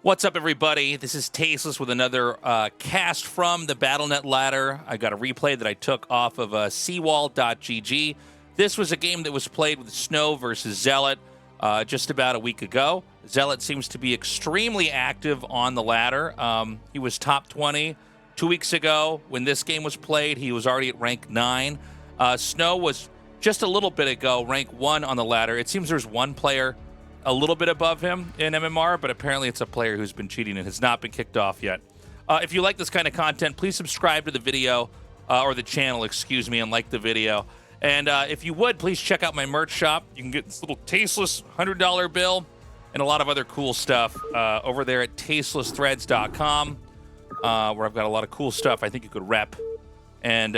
What's up, everybody? This is Tasteless with another cast from the BattleNet ladder. I got a replay that I took off of seawall.gg. This was a game that was played with Snow versus Zealot just about a week ago. Zealot seems to be extremely active on the ladder. He was top 20 2 weeks ago. When this game was played, he was already at rank 9. Snow was just a little bit ago rank 1 on the ladder. It seems there's one player a little bit above him in MMR, but apparently it's a player who's been cheating and has not been kicked off yet. If you like this kind of content, please subscribe to the video, or the channel, excuse me, and like the video. And if you would, please check out my merch shop. You can get this little Tasteless $100 bill and a lot of other cool stuff over there at tastelessthreads.com, where I've got a lot of cool stuff I think you could rep and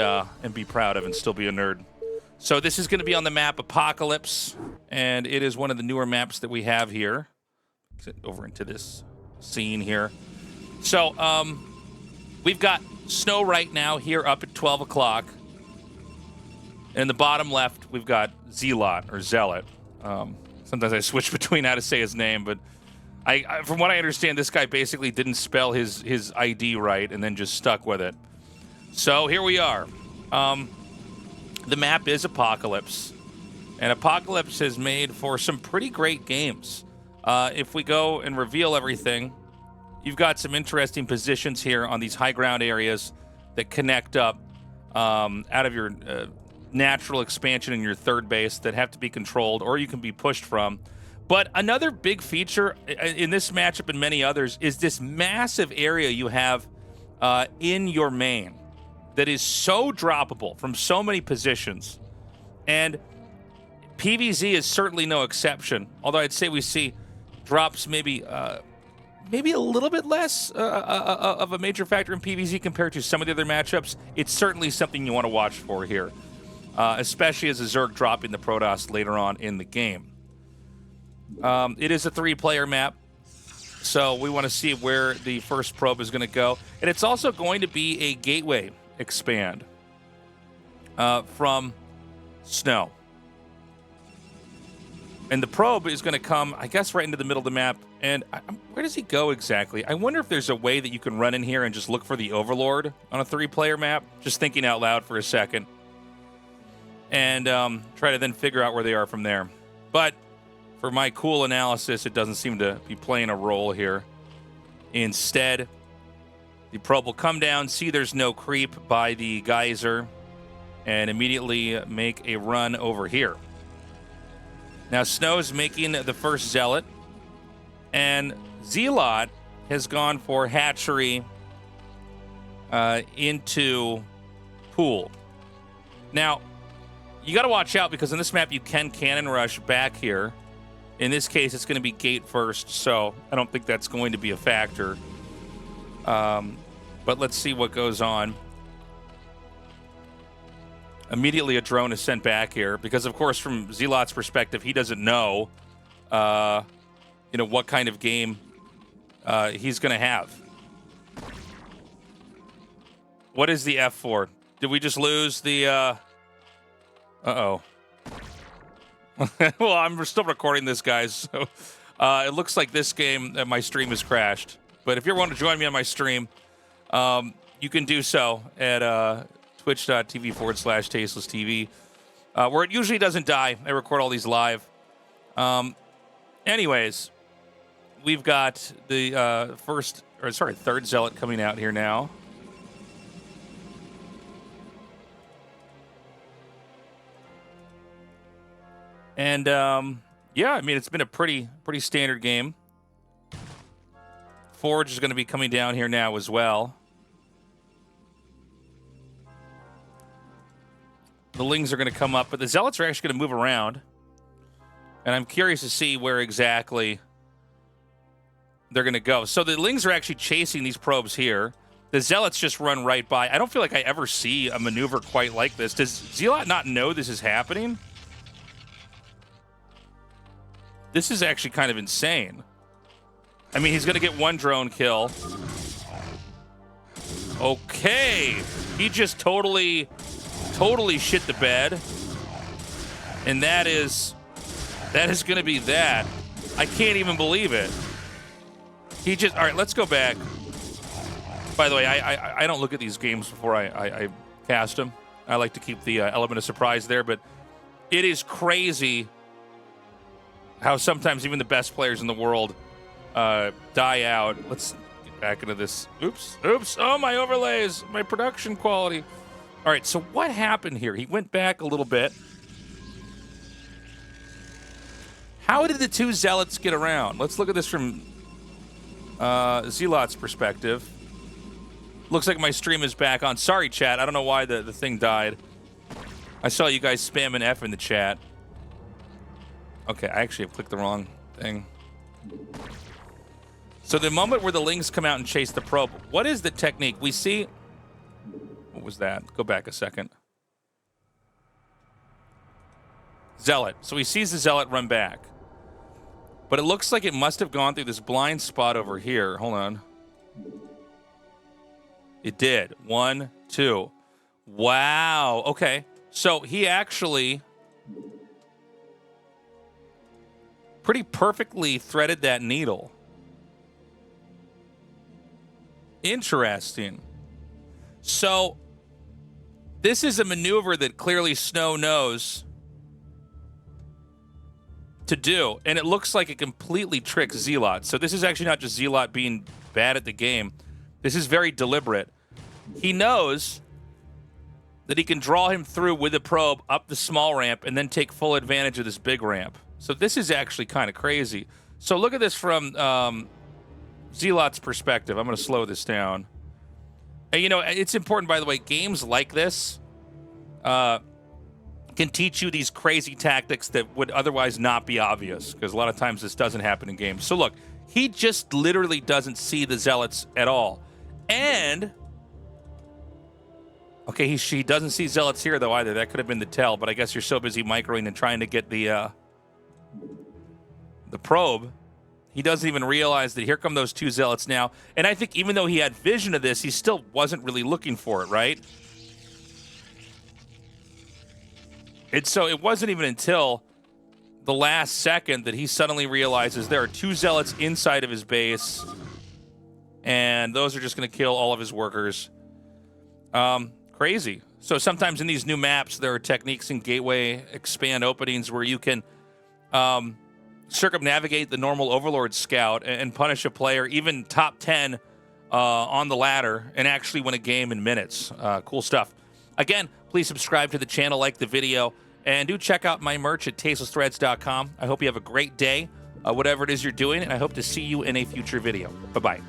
be proud of and still be a nerd. So this is going to be on the map Apocalypse, and it is one of the newer maps that we have here. Get over into this scene here. So we've got Snow right now here up at 12 o'clock. In the bottom left, we've got Zealot, or Zealot. Sometimes I switch between how to say his name, but I from what I understand, this guy basically didn't spell his ID right and then just stuck with it. So here we are. The map is Apocalypse, and Apocalypse has made for some pretty great games. If we go and reveal everything, you've got some interesting positions here on these high ground areas that connect up out of your natural expansion in your third base that have to be controlled, or you can be pushed from. But another big feature in this matchup and many others is this massive area you have in your main that is so droppable from so many positions. And PvZ is certainly no exception, although I'd say we see drops maybe a little bit less of a major factor in PvZ compared to some of the other matchups. It's certainly something you want to watch for here, especially as a Zerg dropping the Protoss later on in the game. It is a 3-player map, so we want to see where the first probe is going to go. And it's also going to be a gateway expand from Snow. And the probe is going to come, I guess, right into the middle of the map. And where does he go exactly? I wonder if there's a way that you can run in here and just look for the Overlord on a 3-player map. Just thinking out loud for a second. And try to then figure out where they are from there. But for my cool analysis, it doesn't seem to be playing a role here. Instead, the probe will come down, see there's no creep by the geyser, and immediately make a run over here. Now, Snow's making the first Zealot, and Zealot has gone for hatchery into pool. Now, you got to watch out because in this map you can cannon rush back here. In this case, it's going to be gate first, so I don't think that's going to be a factor. But let's see what goes on. Immediately a drone is sent back here because, of course, from Zealot's perspective, he doesn't know, what kind of game he's going to have. What is the F for? Did we just lose the... Uh-oh. Well, I'm still recording this, guys, so it looks like this game, my stream has crashed. But if you want to join me on my stream, you can do so at twitch.tv/tastelesstv, where it usually doesn't die. I record all these live. Anyways, we've got the third Zealot coming out here now. And, yeah, I mean, it's been a pretty standard game. Forge is going to be coming down here now as well. The Lings are going to come up, but the Zealots are actually going to move around. And I'm curious to see where exactly they're going to go. So the Lings are actually chasing these probes here. The Zealots just run right by. I don't feel like I ever see a maneuver quite like this. Does Zealot not know this is happening? This is actually kind of insane. I mean, he's going to get one drone kill. Okay. He just totally shit the bed. And that is going to be that. I can't even believe it. He just... All right, let's go back. By the way, I don't look at these games before I cast them. I like to keep the element of surprise there, but it is crazy how sometimes even the best players in the world die out. Let's get back into this. Oops. Oh, my overlays, my production quality. All right, so what happened here? He went back a little bit. How did the two zealots get around? Let's look at this from Zealot's perspective. Looks like my stream is back on. Sorry, chat. I don't know why the thing died. I saw you guys spamming F in the chat. Okay, I actually have clicked the wrong thing. So the moment where the lings come out and chase the probe, what is the technique? We see... What was that? Go back a second. Zealot. So he sees the Zealot run back. But it looks like it must have gone through this blind spot over here. Hold on. It did. 1, 2. Wow. Okay. So he actually pretty perfectly threaded that needle. Interesting. So this is a maneuver that clearly Snow knows to do, and it looks like it completely tricks Zealot. So this is actually not just Zealot being bad at the game. This is very deliberate. He knows that he can draw him through with a probe up the small ramp and then take full advantage of this big ramp. So this is actually kind of crazy. So look at this from Zealot's perspective. I'm going to slow this down. And, you know, it's important, by the way, games like this can teach you these crazy tactics that would otherwise not be obvious, because a lot of times this doesn't happen in games. So look, he just literally doesn't see the Zealots at all. And... Okay, he doesn't see Zealots here, though, either. That could have been the tell, but I guess you're so busy microing and trying to get the probe. He doesn't even realize that here come those two Zealots now. And I think even though he had vision of this, he still wasn't really looking for it, right? And so it wasn't even until the last second that he suddenly realizes there are two Zealots inside of his base, and those are just going to kill all of his workers. Crazy. So sometimes in these new maps, there are techniques in Gateway expand openings where you can circumnavigate the normal Overlord scout and punish a player, even top 10 on the ladder, and actually win a game in minutes. Cool stuff. Again, please subscribe to the channel, like the video, and do check out my merch at tastelessthreads.com. I hope you have a great day, whatever it is you're doing, and I hope to see you in a future video. Bye-bye.